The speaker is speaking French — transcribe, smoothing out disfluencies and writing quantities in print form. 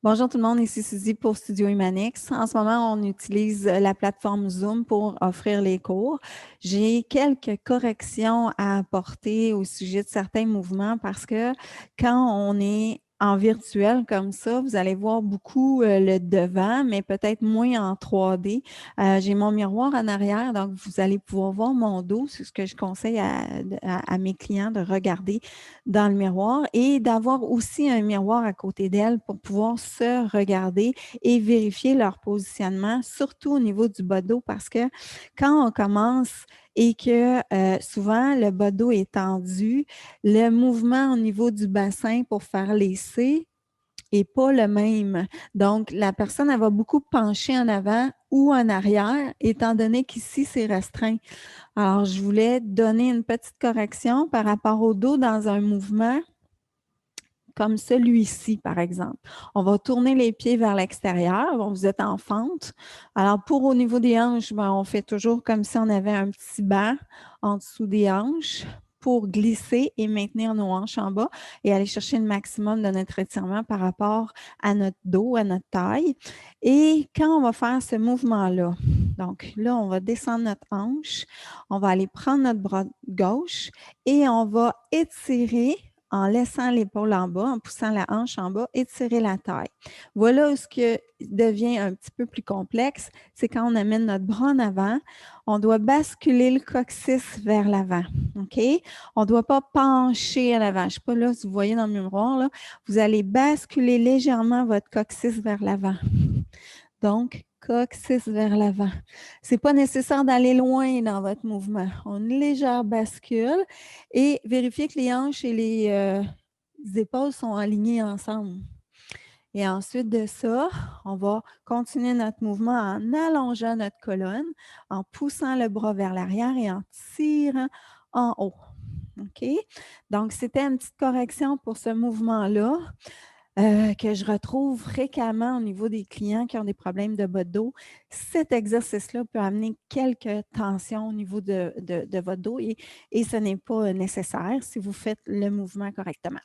Bonjour tout le monde, ici Suzy pour Studio Humanix. En ce moment, on utilise la plateforme Zoom pour offrir les cours. J'ai quelques corrections à apporter au sujet de certains mouvements parce que quand on est en virtuel comme ça, vous allez voir beaucoup le devant, mais peut-être moins en 3D. J'ai mon miroir en arrière, donc vous allez pouvoir voir mon dos. C'est ce que je conseille à mes clients de regarder dans le miroir et d'avoir aussi un miroir à côté d'elle pour pouvoir se regarder et vérifier leur positionnement, surtout au niveau du bas dos, parce que quand on commence et que souvent le bas dos est tendu, le mouvement au niveau du bassin pour faire les C n'est pas le même. Donc, la personne, elle va beaucoup pencher en avant ou en arrière, étant donné qu'ici, c'est restreint. Alors, je voulais donner une petite correction par rapport au dos dans un mouvement comme celui-ci, par exemple. On va tourner les pieds vers l'extérieur. Bon, vous êtes en fente. Alors, pour au niveau des hanches, ben, on fait toujours comme si on avait un petit banc en dessous des hanches pour glisser et maintenir nos hanches en bas et aller chercher le maximum de notre étirement par rapport à notre dos, à notre taille. Et quand on va faire ce mouvement-là, donc là, on va descendre notre hanche, on va aller prendre notre bras gauche et on va étirer en laissant l'épaule en bas, en poussant la hanche en bas, étirer la taille. Voilà où ce qui devient un petit peu plus complexe, c'est quand on amène notre bras en avant, on doit basculer le coccyx vers l'avant. OK? On ne doit pas pencher à l'avant. Je ne sais pas là si vous voyez dans le miroir, là, vous allez basculer légèrement votre coccyx vers l'avant. Donc, coccyx vers l'avant. Ce n'est pas nécessaire d'aller loin dans votre mouvement. On légère bascule et vérifiez que les hanches et les épaules sont alignées ensemble. Et ensuite de ça, on va continuer notre mouvement en allongeant notre colonne, en poussant le bras vers l'arrière et en tirant en haut. OK? Donc, c'était une petite correction pour ce mouvement-là. Que je retrouve fréquemment au niveau des clients qui ont des problèmes de bas de dos. Cet exercice-là peut amener quelques tensions au niveau de votre dos et ce n'est pas nécessaire si vous faites le mouvement correctement.